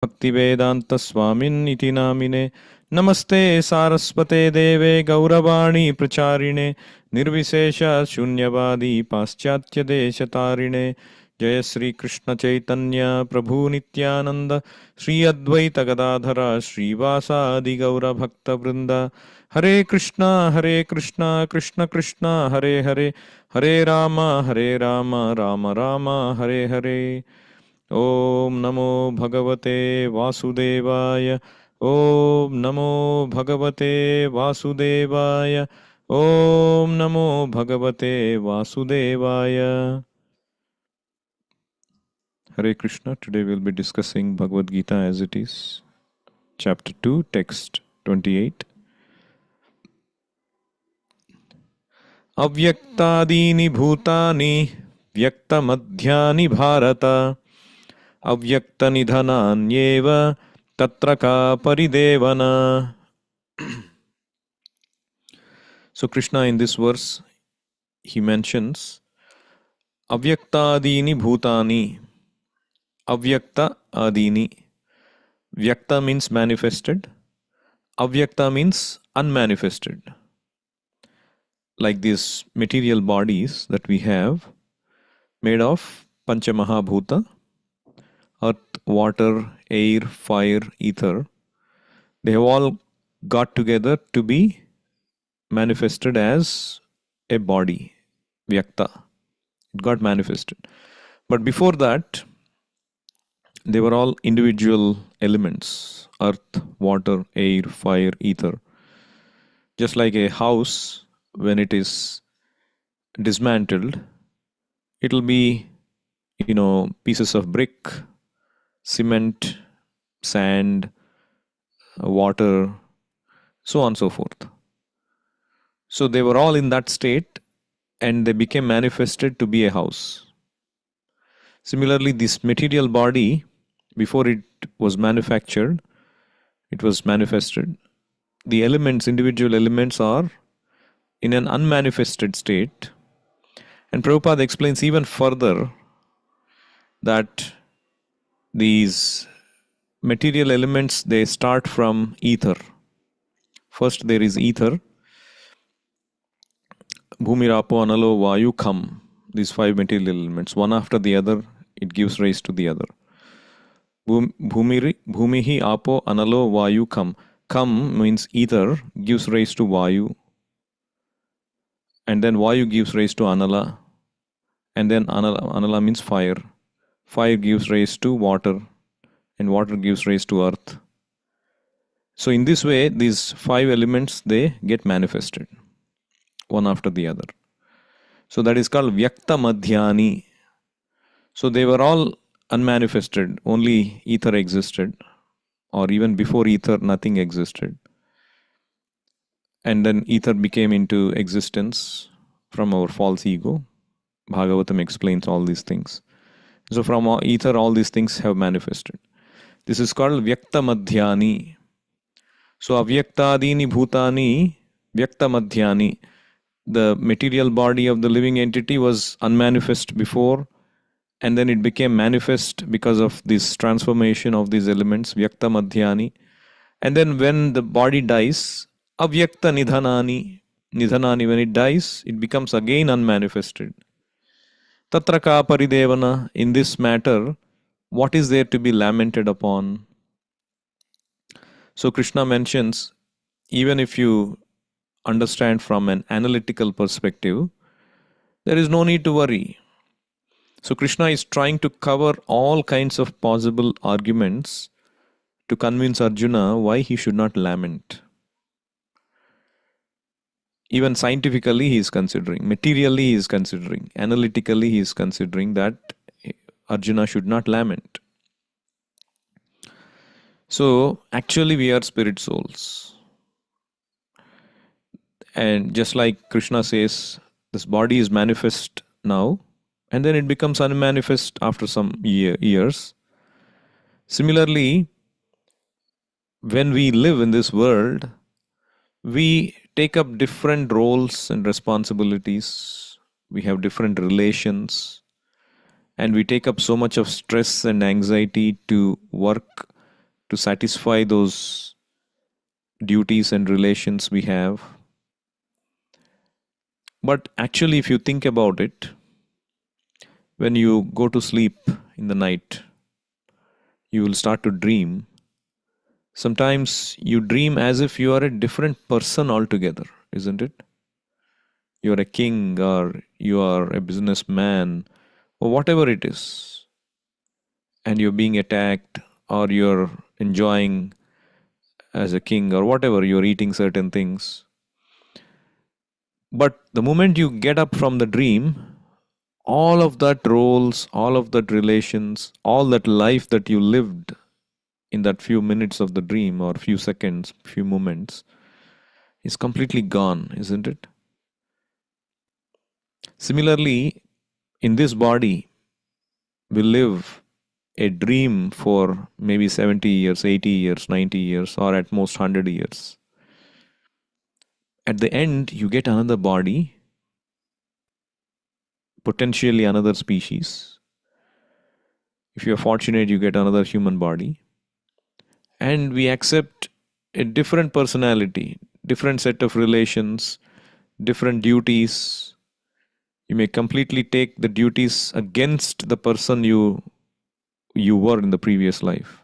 Bhaktivedanta Swamin iti namine Namaste Saraswate Deve Gauravani Pracharine Nirvisesha Shunyavadi Paschatya Deshatarine Jaya Sri Krishna Chaitanya Prabhu Nityananda Sri Advaita Gadadhara Sri Vasadi Gaura Bhakta Vrinda Hare Krishna Krishna Krishna Hare Hare Hare Rama Rama Rama Hare Hare ॐ नमो भगवते वासुदेवाय ॐ नमो भगवते वासुदेवाय ॐ नमो भगवते वासुदेवाय Hare Krishna. Today we'll be discussing Bhagavad Gita as it is, chapter 2, text 28. Avyaktadini bhutani vyaktamadhyani bharata Avyaktanidhananyeva tatra ka paridevana. So Krishna in this verse, he mentions Avyaktadini bhutani. Avyakta adini. Vyakta means manifested. Avyakta means unmanifested. Like these material bodies that we have, made of Panchamahabhuta, earth, water, air, fire, ether, they have all got together to be manifested as a body, Vyakta. It got manifested. But before that, they were all individual elements, earth, water, air, fire, ether. Just like a house, when it is dismantled, it will be, pieces of brick, cement, sand, water, so on and so forth. So they were all in that state and they became manifested to be a house. Similarly, this material body, before it was manufactured, it was manifested. The elements, individual elements, are in an unmanifested state. And Prabhupada explains even further that these material elements, they start from ether. First there is ether. Bhumirapo, Analo, Vayu, Kham. These 5 material elements. One after the other, it gives rise to the other. Bhumihi, Apo, Analo, Vayu, Kham. Kham means ether, gives rise to Vayu. And then Vayu gives rise to Anala. And then Anala means fire. Fire gives rise to water. And water gives rise to earth. So in this way, these 5 elements, they get manifested, one after the other. So that is called Vyakta Madhyani. So they were all unmanifested, only ether existed, or even before ether, nothing existed. And then ether became into existence from our false ego. Bhagavatam explains all these things. So from ether, all these things have manifested. This is called Vyakta Madhyani. So Avyaktadini Bhutani Vyakta Madhyani. The material body of the living entity was unmanifest before, and then it became manifest because of this transformation of these elements, Vyakta Madhyani. And then when the body dies, Avyakta Nidhanani. Nidhanani, when it dies, it becomes again unmanifested. Tatra ka paridevana. In this matter, what is there to be lamented upon? So Krishna mentions, even if you understand from an analytical perspective, there is no need to worry. So Krishna is trying to cover all kinds of possible arguments to convince Arjuna why he should not lament. Even scientifically he is considering, materially he is considering, analytically he is considering that Arjuna should not lament. So actually we are spirit souls. And just like Krishna says, this body is manifest now, and then it becomes unmanifest after some years. Similarly, when we live in this world, we take up different roles and responsibilities. We have different relations, and we take up so much of stress and anxiety to work to satisfy those duties and relations we have. But actually, if you think about it, when you go to sleep in the night, you will start to dream. Sometimes you dream as if you are a different person altogether, isn't it? You are a king or you are a businessman or whatever it is, and you're being attacked or you're enjoying as a king or whatever, you're eating certain things. But the moment you get up from the dream, all of that roles, all of that relations, all that life that you lived in that few minutes of the dream or few seconds, few moments is completely gone, isn't it? Similarly, in this body, we live a dream for maybe 70 years, 80 years, 90 years, or at most 100 years. At the end, you get another body, potentially another species. If you're fortunate, you get another human body. And we accept a different personality, different set of relations, different duties. You may completely take the duties against the person you were in the previous life.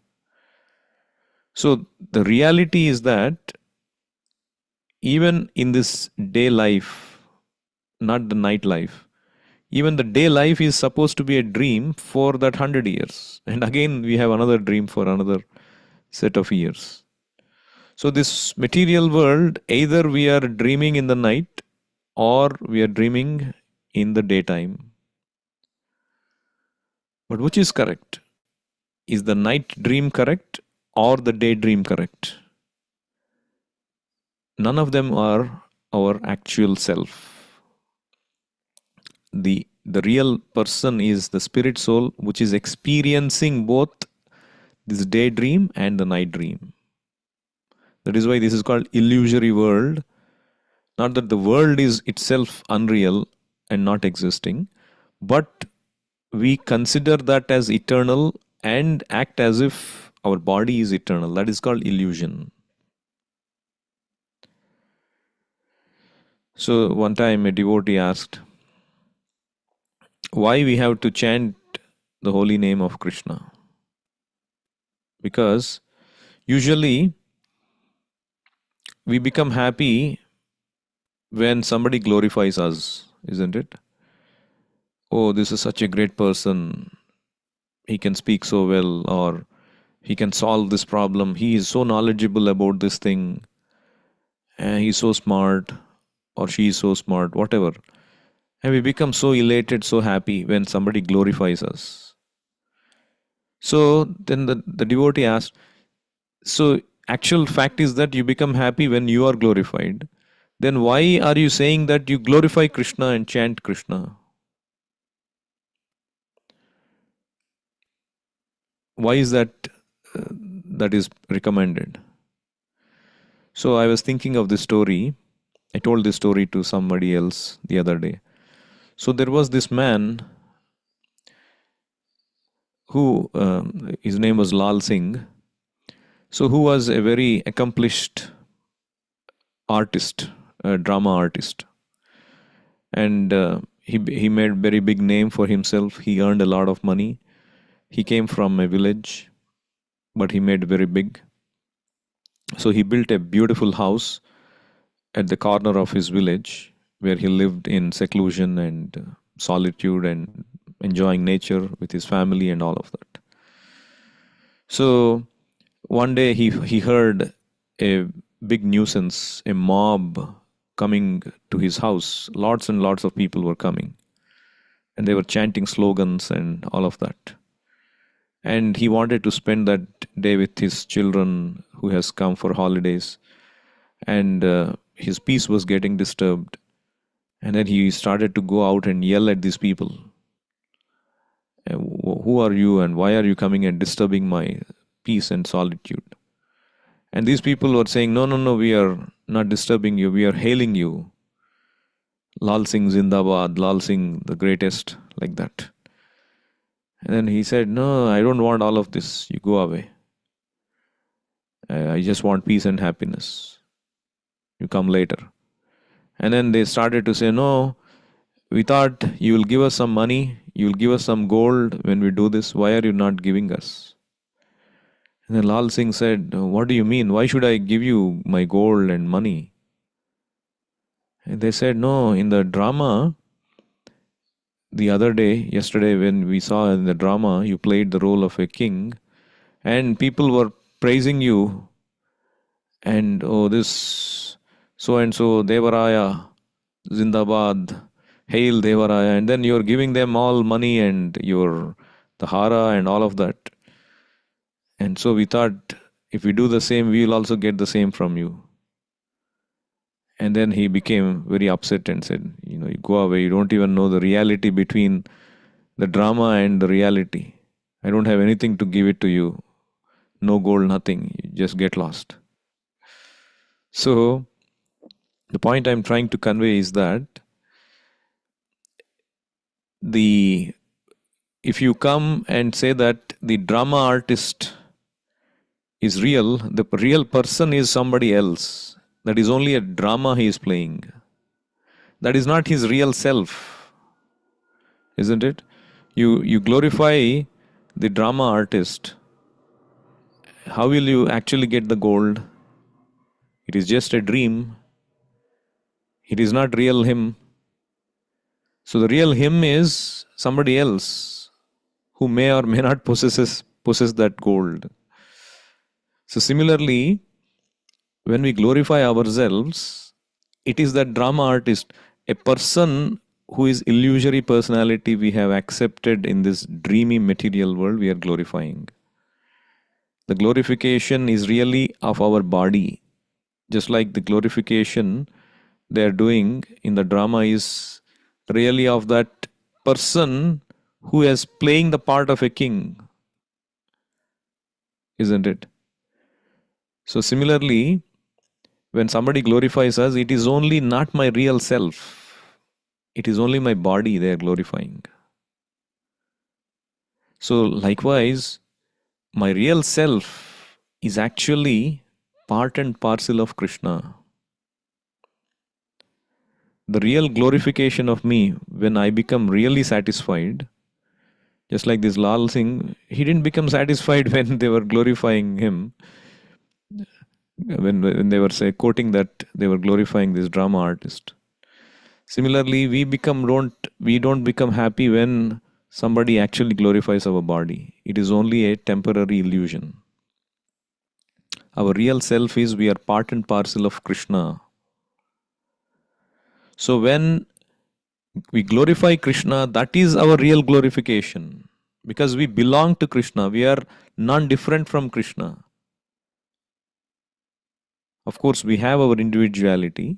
So the reality is that even in this day life, not the night life, even the day life is supposed to be a dream for that 100 years. And again, we have another dream for another set of years. So, this material world, either we are dreaming in the night or we are dreaming in the daytime. But which is correct? Is the night dream correct or the daydream correct? None of them are our actual self. The real person is the spirit soul, which is experiencing both this daydream and the night dream. That is why this is called illusory world. Not that the world is itself unreal and not existing, but we consider that as eternal and act as if our body is eternal. That is called illusion. So one time a devotee asked, why we have to chant the holy name of Krishna? Because usually we become happy when somebody glorifies us, isn't it? Oh, this is such a great person. He can speak so well, or he can solve this problem. He is so knowledgeable about this thing. And he's so smart, or she is so smart, whatever. And we become so elated, so happy when somebody glorifies us. So then the devotee asked, so actual fact is that you become happy when you are glorified. Then why are you saying that you glorify Krishna and chant Krishna? Why is that is recommended? So I was thinking of this story. I told this story to somebody else the other day. So there was this man who, his name was Lal Singh. So who was a very accomplished artist, a drama artist. And he made very big name for himself. He earned a lot of money. He came from a village, but he made very big. So he built a beautiful house at the corner of his village where he lived in seclusion and solitude and enjoying nature with his family and all of that. So one day he heard a big nuisance, a mob coming to his house. Lots and lots of people were coming. And they were chanting slogans and all of that. And he wanted to spend that day with his children who has come for holidays. And his peace was getting disturbed. And then he started to go out and yell at these people. Who are you and why are you coming and disturbing my peace and solitude? And these people were saying, no, we are not disturbing you, we are hailing you. Lal Singh Zindabad, Lal Singh the greatest, like that. And then he said, no, I don't want all of this, you go away. I just want peace and happiness. You come later. And then they started to say, no, we thought you will give us some money, you will give us some gold when we do this. Why are you not giving us? And then Lal Singh said, what do you mean? Why should I give you my gold and money? And they said, no, in the drama, the other day, yesterday, when we saw in the drama, you played the role of a king, and people were praising you, and oh, this so and so, Devaraya, Zindabad, hail Devaraya, and then you're giving them all money and your the hara and all of that. And so we thought if we do the same, we will also get the same from you. And then he became very upset and said, you go away, you don't even know the reality between the drama and the reality. I don't have anything to give it to you. No gold, nothing. You just get lost. So the point I'm trying to convey is that if you come and say that the drama artist is real, the real person is somebody else. That is only a drama he is playing. That is not his real self, isn't it? You glorify the drama artist. How will you actually get the gold? It is just a dream. It is not real him. So the real him is somebody else who may or may not possess that gold. So similarly, when we glorify ourselves, it is that drama artist, a person who is illusory personality we have accepted in this dreamy material world we are glorifying. The glorification is really of our body. Just like the glorification they are doing in the drama is really of that person who is playing the part of a king, isn't it? So similarly, when somebody glorifies us, it is only not my real self. It is only my body they are glorifying. So likewise, my real self is actually part and parcel of Krishna. The real glorification of me, when I become really satisfied, just like this Lal Singh, he didn't become satisfied when they were glorifying him. When they were quoting that they were glorifying this drama artist. Similarly, we don't become happy when somebody actually glorifies our body. It is only a temporary illusion. Our real self is we are part and parcel of Krishna. So when we glorify Krishna, that is our real glorification. Because we belong to Krishna. We are non-different from Krishna. Of course, we have our individuality.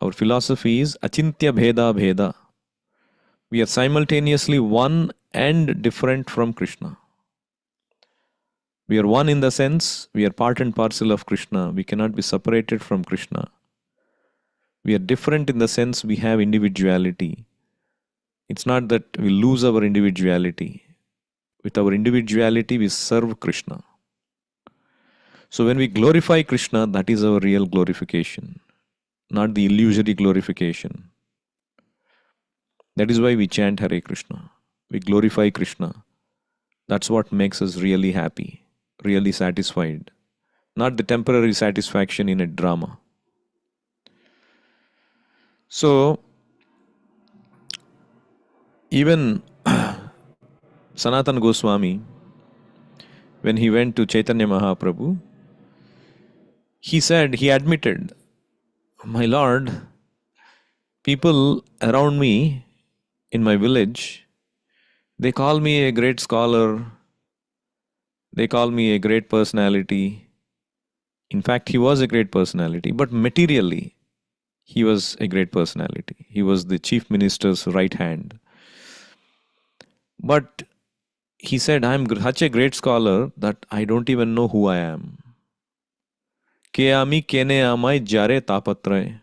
Our philosophy is achintya bheda bheda. We are simultaneously one and different from Krishna. We are one in the sense we are part and parcel of Krishna. We cannot be separated from Krishna. We are different in the sense we have individuality. It's not that we lose our individuality. With our individuality, we serve Krishna. So when we glorify Krishna, that is our real glorification, not the illusory glorification. That is why we chant Hare Krishna. We glorify Krishna. That's what makes us really happy, really satisfied. Not the temporary satisfaction in a drama. So, even Sanatana Goswami, when he went to Chaitanya Mahaprabhu, he admitted, my Lord, people around me in my village, they call me a great scholar, they call me a great personality. In fact, he was a great personality, but materially, he was a great personality. He was the chief minister's right hand. But he said, I'm such a great scholar that I don't even know who I am. Ke ami kene amai jare tapatre.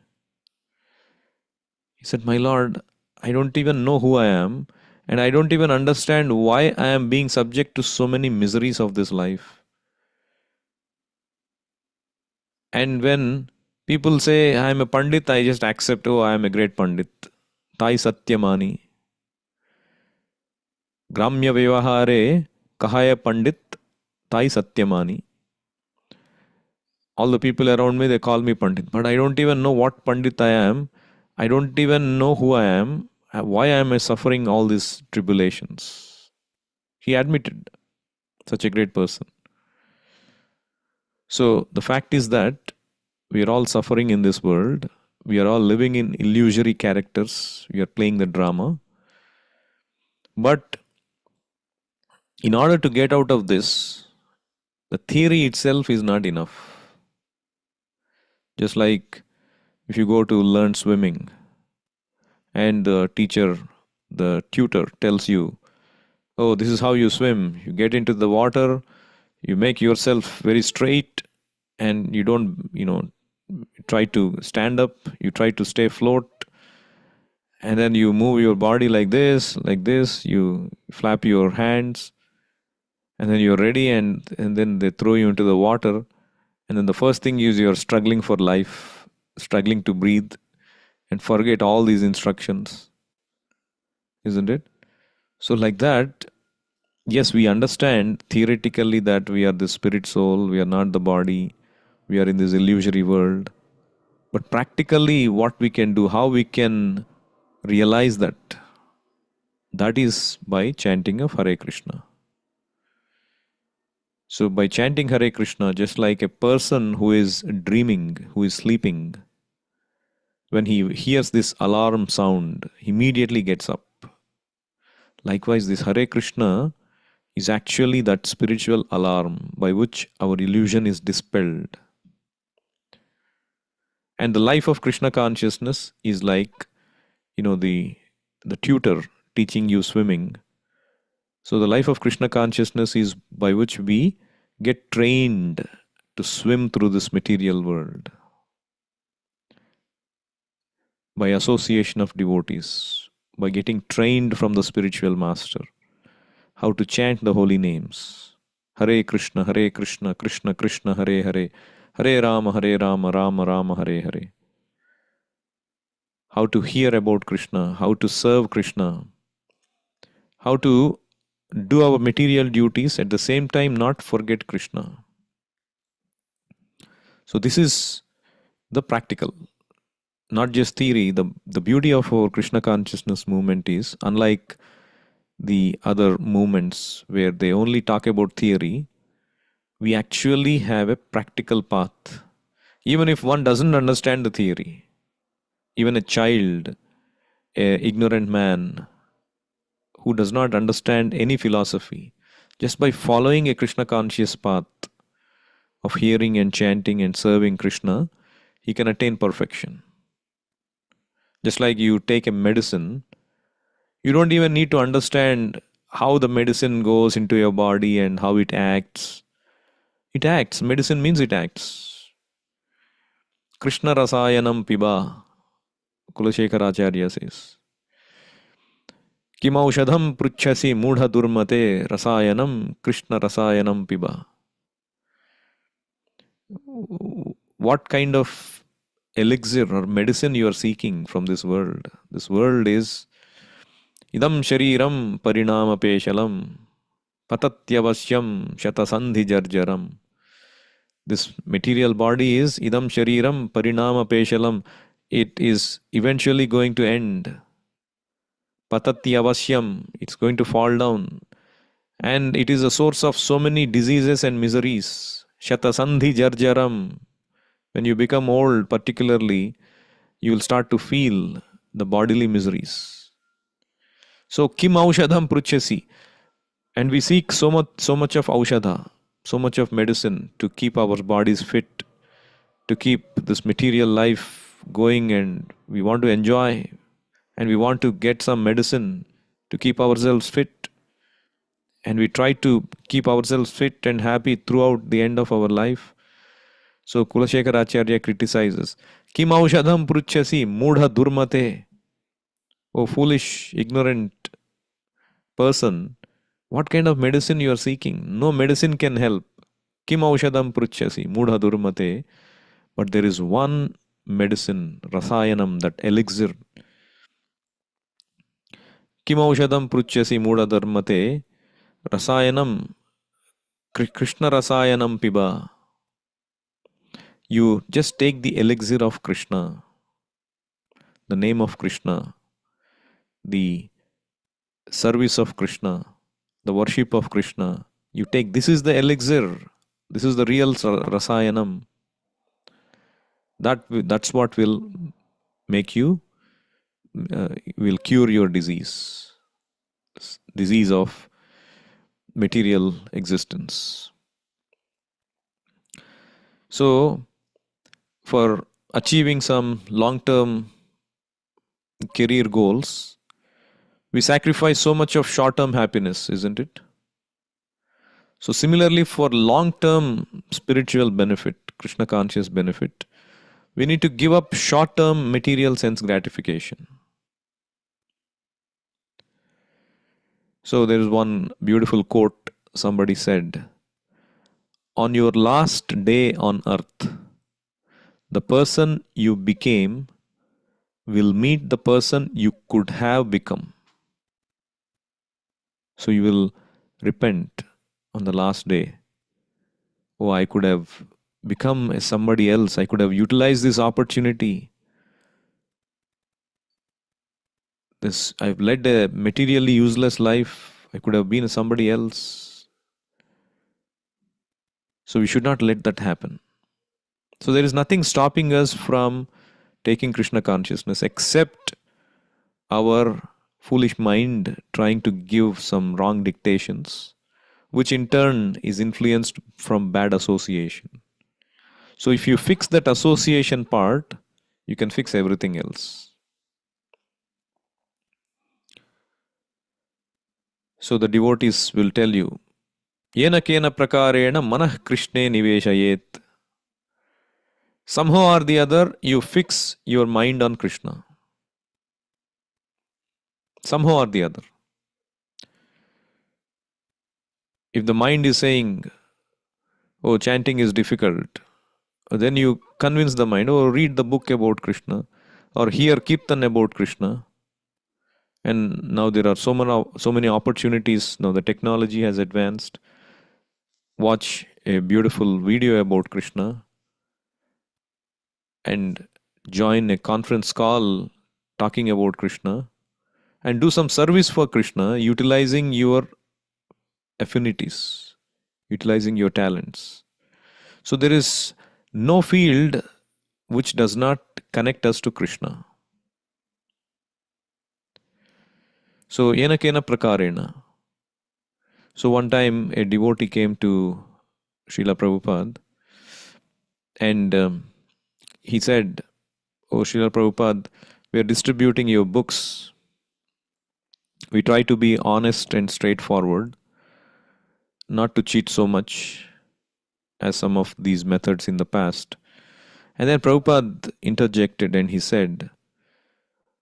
He said, my Lord, I don't even know who I am, and I don't even understand why I am being subject to so many miseries of this life. And when people say I am a Pandit, I just accept, oh, I am a great Pandit. Tai Satyamani. Gramya Vyavahare Kahaya Pandit Tai Satyamani. All the people around me, they call me Pandit. But I don't even know what Pandit I am. I don't even know who I am. Why am I suffering all these tribulations? He admitted, such a great person. So the fact is that we are all suffering in this world. We are all living in illusory characters. We are playing the drama. But in order to get out of this, the theory itself is not enough. Just like if you go to learn swimming and the teacher, the tutor tells you, oh, this is how you swim. You get into the water, you make yourself very straight, and you don't, try to stand up, you try to stay afloat, and then you move your body like this, you flap your hands, and then you're ready, and then they throw you into the water. And then the first thing is you're struggling for life, struggling to breathe, and forget all these instructions, isn't it? So, like that, yes, we understand theoretically that we are the spirit soul, we are not the body, we are in this illusory world. But practically, what we can do, how we can realize that is by chanting of Hare Krishna. So, by chanting Hare Krishna, just like a person who is dreaming, who is sleeping, when he hears this alarm sound, he immediately gets up. Likewise, this Hare Krishna is actually that spiritual alarm by which our illusion is dispelled. And the life of Krishna consciousness is like, the tutor teaching you swimming. So the life of Krishna consciousness is by which we get trained to swim through this material world by association of devotees, by getting trained from the spiritual master, how to chant the holy names. Hare Krishna, Krishna Krishna, Hare Hare, Hare Rama, Rama Rama, Hare Hare. How to hear about Krishna, how to serve Krishna, how to do our material duties at the same time not forget Krishna. So this is the practical, not just theory. The beauty of our Krishna consciousness movement is, unlike the other movements where they only talk about theory, we actually have a practical path. Even if one doesn't understand the theory, even a child, a ignorant man who does not understand any philosophy, just by following a Krishna conscious path of hearing and chanting and serving Krishna, he can attain perfection. Just like you take a medicine, you don't even need to understand how the medicine goes into your body and how it acts. It acts. Medicine means it acts. Krishna Rasayanam Piba, Kulashekharacharya says. Kimaushadham pruchhasi mudha durmate rasayanam Krishna rasayanam piba. What kind of elixir or medicine you are seeking from this world? This world is idam shariram parinama peshalam patatyavasyam shatasandhi jarjaram. This material body is idam shariram parinama peshalam. It is eventually going to end. Patatyavasyam. It's going to fall down. And it is a source of so many diseases and miseries. Shatasandhi jarjaram. When you become old, particularly, you will start to feel the bodily miseries. So, kim aushadham pruchasi. And we seek so much of aushadha, so much of medicine to keep our bodies fit, to keep this material life going, and we want to enjoy, and we want to get some medicine to keep ourselves fit. And we try to keep ourselves fit and happy throughout the end of our life. So Kulashekharacharya criticizes, Kim aushadham pruchasi mudha durmate. O foolish, ignorant person, what kind of medicine you are seeking? No medicine can help. Kim aushadham pruchasi mudha durmate But there is one medicine, rasayanam, that elixir. Kimaushadam pruchyasi muda dharmate rasayanam Krishna rasayanam piba. You just take the elixir of Krishna, the name of Krishna, the service of Krishna, the worship of Krishna. You take, this is the elixir, this is the real rasayanam. That's what will make you, will cure your disease of material existence. So, for achieving some long-term career goals, we sacrifice so much of short-term happiness, isn't it? So similarly, for long-term spiritual benefit, Krishna conscious benefit, we need to give up short-term material sense gratification. So there is one beautiful quote somebody said, "On your last day on earth, the person you became will meet the person you could have become." So you will repent on the last day. Oh, I could have become somebody else. I could have utilized this opportunity. I've led a materially useless life. I could have been somebody else. So we should not let that happen. So there is nothing stopping us from taking Krishna consciousness except our foolish mind trying to give some wrong dictations, which in turn is influenced from bad association. So if you fix that association part, you can fix everything else. So the devotees will tell you, Yena kena prakarena manah Krishne niveshayet. Somehow or the other, you fix your mind on Krishna. Somehow or the other. If the mind is saying, oh, chanting is difficult, then you convince the mind, oh, read the book about Krishna, or hear kirtan about Krishna. And now there are so many opportunities. Now the technology has advanced. Watch a beautiful video about Krishna and join a conference call talking about Krishna and do some service for Krishna utilizing your affinities, utilizing your talents. So there is no field which does not connect us to Krishna. So yena kena prakarena. So one time a devotee came to Srila Prabhupada and he said, oh Srila Prabhupada, we are distributing your books. We try to be honest and straightforward, not to cheat so much as some of these methods in the past. And then Prabhupada interjected and he said,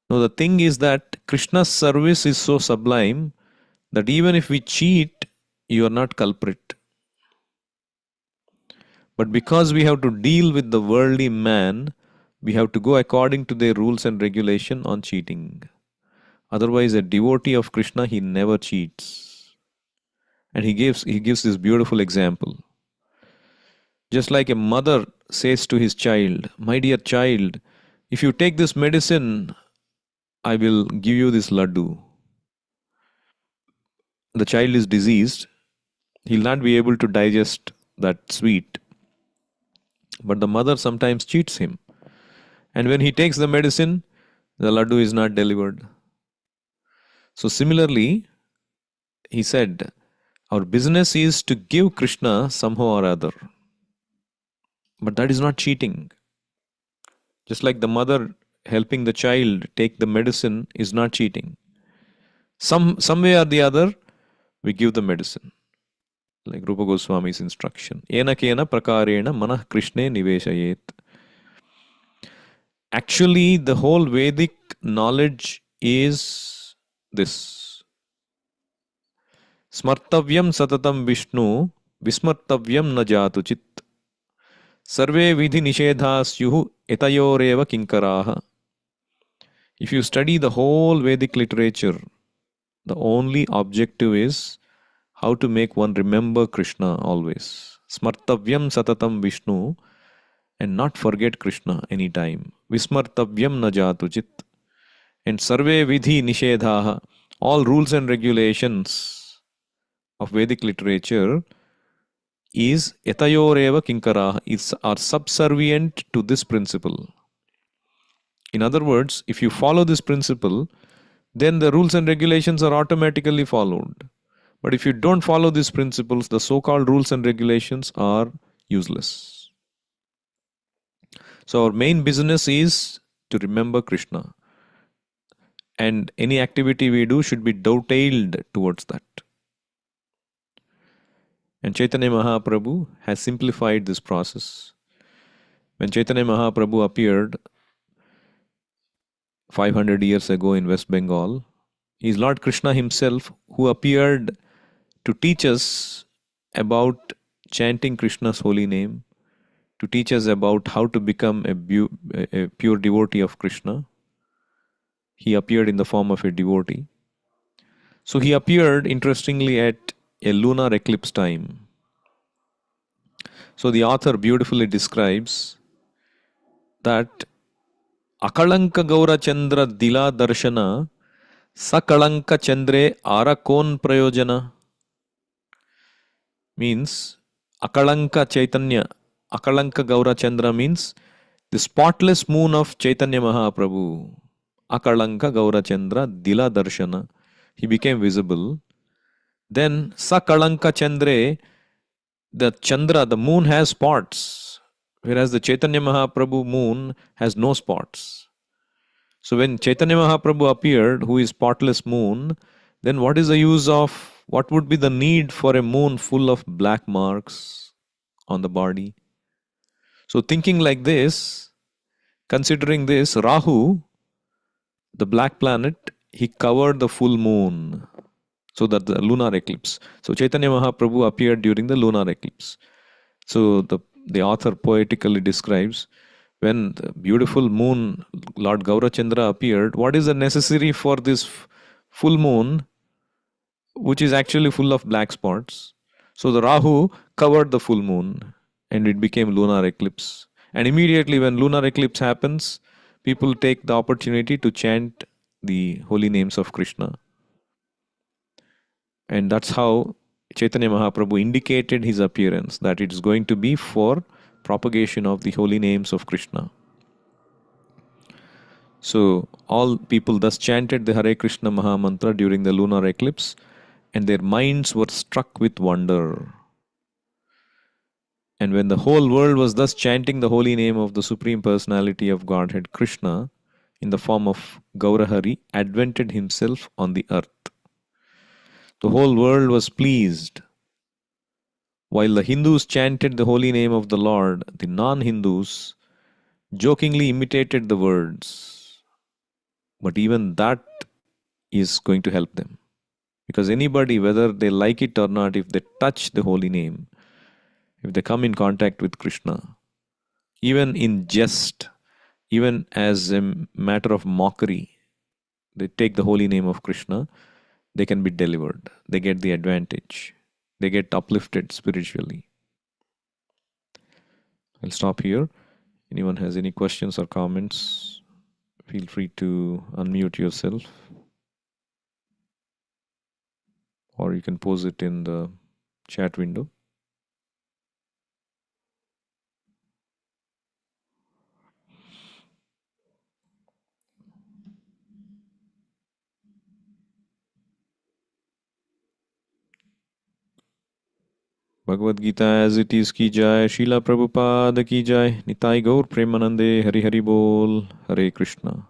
no, the thing is that Krishna's service is so sublime that even if we cheat, you are not culprit. But because we have to deal with the worldly man, we have to go according to their rules and regulation on cheating. Otherwise, a devotee of Krishna, he never cheats. And he gives this beautiful example. Just like a mother says to his child, my dear child, if you take this medicine, I will give you this laddu. The child is diseased. He'll not be able to digest that sweet. But the mother sometimes cheats him. And when he takes the medicine, the laddu is not delivered. So similarly, he said, our business is to give Krishna somehow or other. But that is not cheating. Just like the mother helping the child take the medicine is not cheating. Some way or the other, we give the medicine. Like Rupa Goswami's instruction. Ena kena prakarena manah Krishne niveshayet. Actually, the whole Vedic knowledge is this. Smartavyam satatam Vishnu, vismartavyam na jatu chit. Sarve vidhi nishedhasyuhu etayoreva kinkaraha. If you study the whole Vedic literature, the only objective is how to make one remember Krishna always. Smartavyam satatam Vishnu, and not forget Krishna anytime. Vismartavyam na jatujit. And sarve vidhi nishedhaha, all rules and regulations of Vedic literature is etayoreva kinkaraha, are subservient to this principle. In other words, if you follow this principle, then the rules and regulations are automatically followed. But if you don't follow these principles, the so-called rules and regulations are useless. So our main business is to remember Krishna. And any activity we do should be dovetailed towards that. And Chaitanya Mahaprabhu has simplified this process. When Chaitanya Mahaprabhu appeared 500 years ago in West Bengal, he is Lord Krishna himself who appeared to teach us about chanting Krishna's holy name, to teach us about how to become a pure devotee of Krishna. He appeared in the form of a devotee. So he appeared, interestingly, at a lunar eclipse time. So the author beautifully describes that Akalanka Gaura Chandra Dila Darshana Sakalanka Chandre Arakon Prayojana, means Akalanka Chaitanya. Akalanka Gaura Chandra means the spotless moon of Chaitanya Mahaprabhu. Akalanka Gaura Chandra Dila Darshana. He became visible. Then Sakalanka Chandre, the Chandra, the moon has spots, whereas the Chaitanya Mahaprabhu moon has no spots. So when Chaitanya Mahaprabhu appeared, who is spotless moon, then what is the use of, what would be the need for a moon full of black marks on the body? So thinking like this, considering this, Rahu, the black planet, he covered the full moon. So that the lunar eclipse. So Chaitanya Mahaprabhu appeared during the lunar eclipse. So the author poetically describes, when the beautiful moon, Lord Gaurachandra appeared, what is the necessary for this full moon, which is actually full of black spots? So the Rahu covered the full moon and it became lunar eclipse. And immediately when lunar eclipse happens, people take the opportunity to chant the holy names of Krishna. And that's how Chaitanya Mahaprabhu indicated his appearance, that it is going to be for propagation of the holy names of Krishna. So all people thus chanted the Hare Krishna Maha Mantra during the lunar eclipse, and their minds were struck with wonder. And when the whole world was thus chanting the holy name of the Supreme Personality of Godhead, Krishna, in the form of Gaurahari, advented himself on the earth. The whole world was pleased. While the Hindus chanted the holy name of the Lord, the non-Hindus jokingly imitated the words. But even that is going to help them. Because anybody, whether they like it or not, if they touch the holy name, if they come in contact with Krishna, even in jest, even as a matter of mockery, they take the holy name of Krishna, they can be delivered. They get the advantage. They get uplifted spiritually. I'll stop here. Anyone has any questions or comments, feel free to unmute yourself. Or you can pose it in the chat window. Bhagavad Gita as it is ki jai, Srila Prabhupada ki jai, Nitai Gaur Premanande, Hari Hari Bol, Hare Krishna.